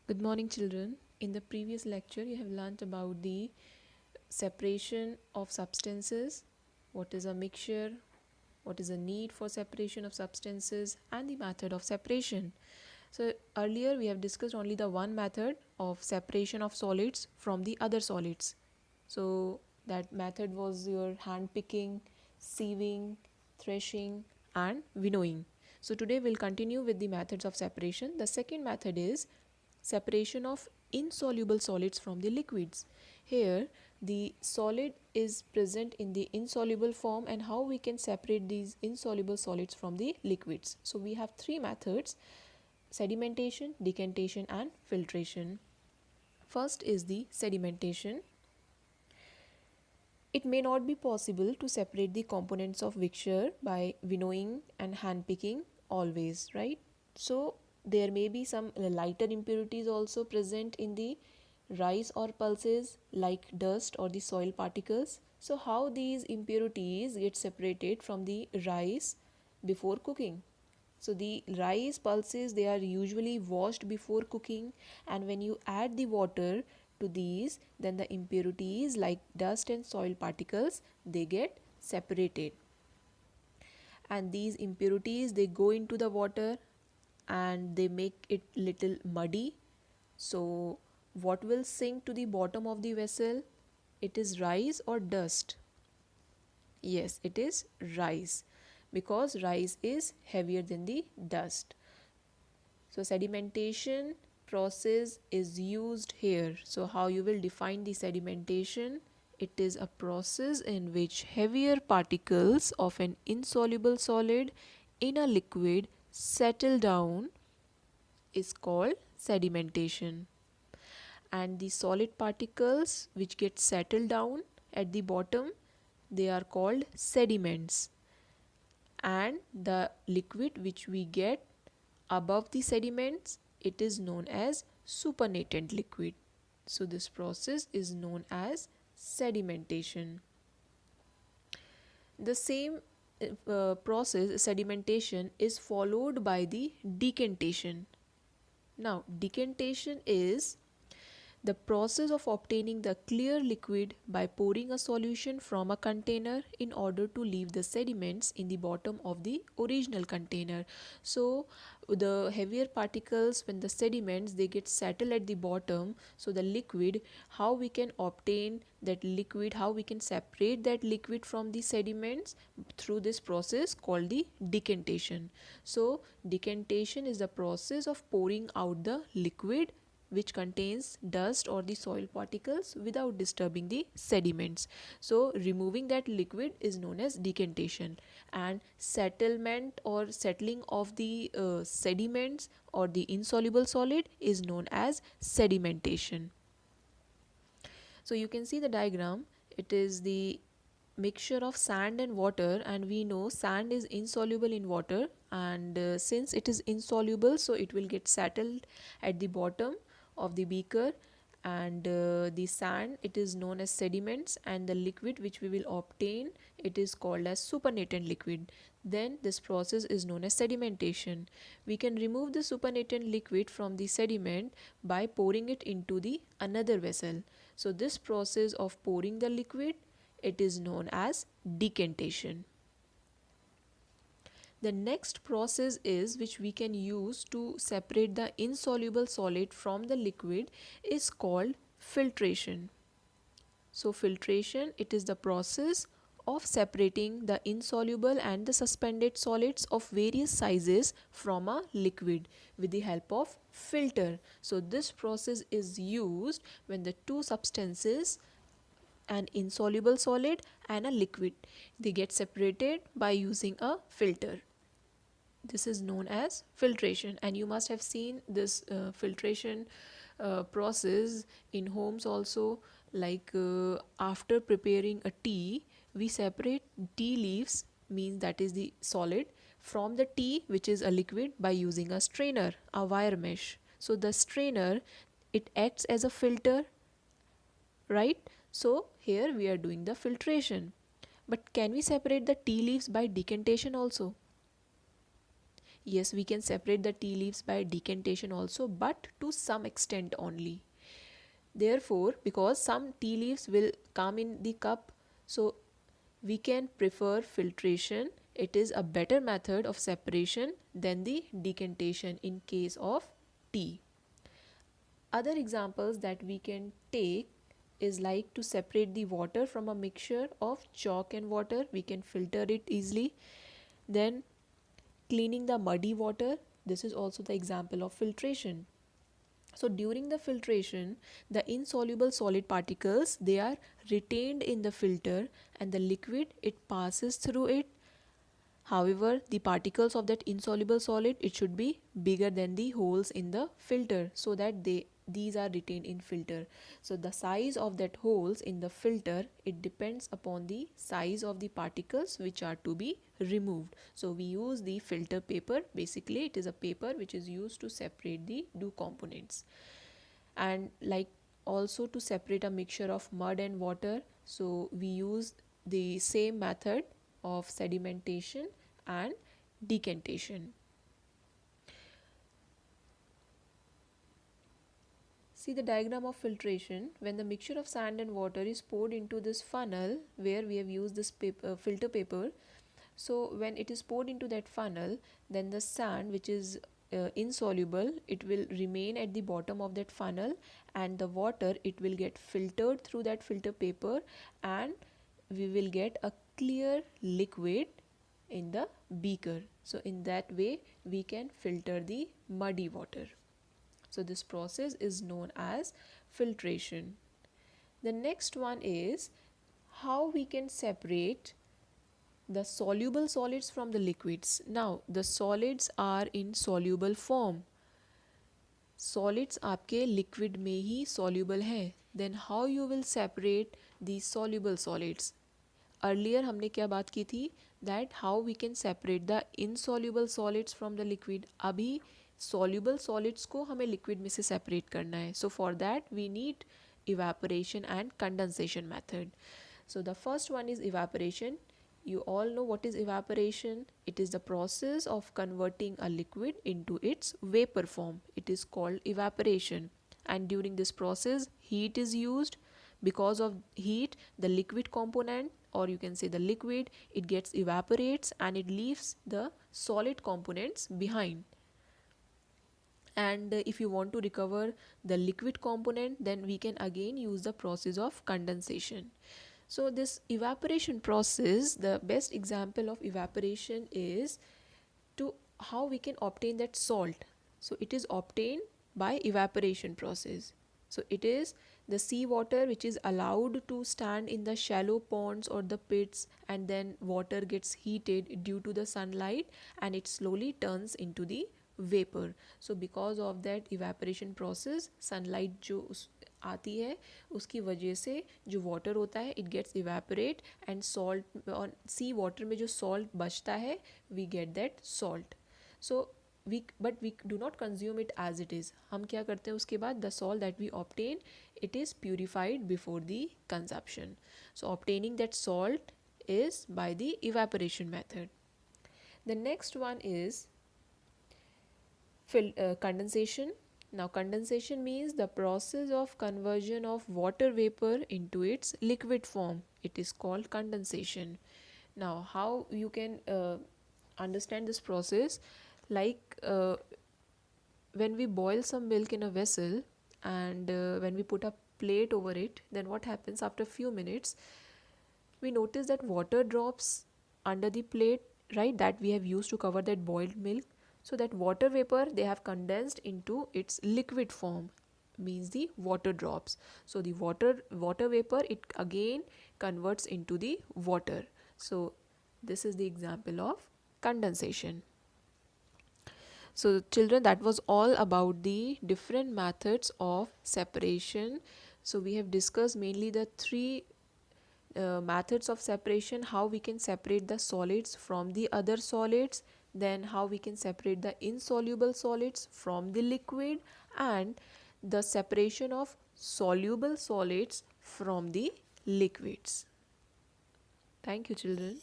Good morning, children. In the previous lecture, you have learnt about the separation of substances, what is a mixture, what is the need for separation of substances, and the method of separation. So, earlier we have discussed only the one method of separation of solids from the other solids. So, that method was your hand picking, sieving, threshing, and winnowing. So, today we'll continue with the methods of separation. The second method is separation of insoluble solids from the liquids. Here the solid is present in the insoluble form, and how we can separate these insoluble solids from the liquids. So we have three methods: sedimentation, decantation, and filtration. First is the sedimentation. It may not be possible to separate the components of mixture by winnowing and hand picking always, right? So there may be some lighter impurities also present in the rice or pulses, like dust or the soil particles. So how these impurities get separated from the rice before cooking? So the rice pulses, they are usually washed before cooking, and when you add the water to these, then the impurities like dust and soil particles, they get separated. And these impurities, they go into the water and they make it little muddy. So what will sink to the bottom of the vessel? It is rice or dust? Yes, it is rice, because rice is heavier than the dust. So sedimentation process is used here. So how you will define the sedimentation? It is a process in which heavier particles of an insoluble solid in a liquid settle down is called sedimentation. And the solid particles which get settled down at the bottom, they are called sediments. And the liquid which we get above the sediments, it is known as supernatant liquid. So this process is known as sedimentation. The same process, sedimentation, is followed by the decantation. Now decantation is the process of obtaining the clear liquid by pouring a solution from a container in order to leave the sediments in the bottom of the original container. So the heavier particles, when the sediments, they get settled at the bottom, so the liquid, how we can obtain that liquid, how we can separate that liquid from the sediments? Through this process called the decantation. So decantation is the process of pouring out the liquid which contains dust or the soil particles without disturbing the sediments. So removing that liquid is known as decantation, and settlement or settling of the sediments or the insoluble solid is known as sedimentation. So you can see the diagram. It is the mixture of sand and water, and we know sand is insoluble in water, and since it is insoluble, so it will get settled at the bottom of the beaker, and the sand, it is known as sediments, and the liquid which we will obtain, it is called as supernatant liquid. Then this process is known as sedimentation. We can remove the supernatant liquid from the sediment by pouring it into the another vessel. So this process of pouring the liquid, it is known as decantation. The next process is which we can use to separate the insoluble solid from the liquid is called filtration. So filtration, it is the process of separating the insoluble and the suspended solids of various sizes from a liquid with the help of filter. So this process is used when the two substances, an insoluble solid and a liquid, they get separated by using a filter. This is known as filtration, and you must have seen this filtration process in homes also. Like after preparing a tea, we separate tea leaves, means that is the solid, from the tea which is a liquid by using a strainer, a wire mesh. So the strainer, it acts as a filter, right? So here we are doing the filtration. But can we separate the tea leaves by decantation also? Yes, we can separate the tea leaves by decantation also, but to some extent only. Therefore, because some tea leaves will come in the cup, so we can prefer filtration. It is a better method of separation than the decantation in case of tea. Other examples that we can take is like to separate the water from a mixture of chalk and water. We can filter it easily. Then cleaning the muddy water. This is also the example of filtration. So during the filtration, the insoluble solid particles, they are retained in the filter, and the liquid, it passes through it. However, the particles of that insoluble solid, it should be bigger than the holes in the filter, so that these are retained in filter. So the size of that holes in the filter, it depends upon the size of the particles which are to be removed. So we use the filter paper. Basically, it is a paper which is used to separate the two components. And like also to separate a mixture of mud and water, so we use the same method of sedimentation and decantation. See the diagram of filtration. When the mixture of sand and water is poured into this funnel where we have used this filter paper, so when it is poured into that funnel, then the sand, which is insoluble, it will remain at the bottom of that funnel, and the water, it will get filtered through that filter paper, and we will get a clear liquid in the beaker. So in that way we can filter the muddy water. So this process is known as filtration. The next one is how we can separate the soluble solids from the liquids. Now the solids are in soluble form. Solids आपके liquid में ही soluble है. Then how you will separate the soluble solids? Earlier हमने क्या बात की थी, that how we can separate the insoluble solids from the liquid. अभी soluble solids को हमें liquid में से separate करना है. So for that we need evaporation and condensation method. So the first one is evaporation. You all know what is evaporation. It is the process of converting a liquid into its vapor form. It is called evaporation. And during this process, heat is used. Because of heat, the liquid component, or you can say the liquid, it gets evaporates and it leaves the solid components behind. And if you want to recover the liquid component, then we can again use the process of condensation. So this evaporation process, the best example of evaporation is to how we can obtain that salt. So it is obtained by evaporation process. So it is the seawater which is allowed to stand in the shallow ponds or the pits, and then water gets heated due to the sunlight and it slowly turns into the vapor. So because of that evaporation process, sunlight जो आती है उसकी वजह से जो water होता है it gets evaporate, and salt और sea water में जो salt बचता है we get that salt. So we do not consume it as it is. हम क्या करते हैं उसके बाद, the salt that we obtain, it is purified before the consumption. So obtaining that salt is by the evaporation method. The next one is condensation. Now condensation means the process of conversion of water vapor into its liquid form. It is called condensation. Now how you can understand this process, like when we boil some milk in a vessel, and when we put a plate over it, then what happens after a few minutes, we notice that water drops under the plate, right, that we have used to cover that boiled milk. So that water vapor, they have condensed into its liquid form, means the water drops. So the water vapor, it again converts into the water. So this is the example of condensation. So children, that was all about the different methods of separation. So we have discussed mainly the three methods of separation: how we can separate the solids from the other solids, then how we can separate the insoluble solids from the liquid, and the separation of soluble solids from the liquids. Thank you, children.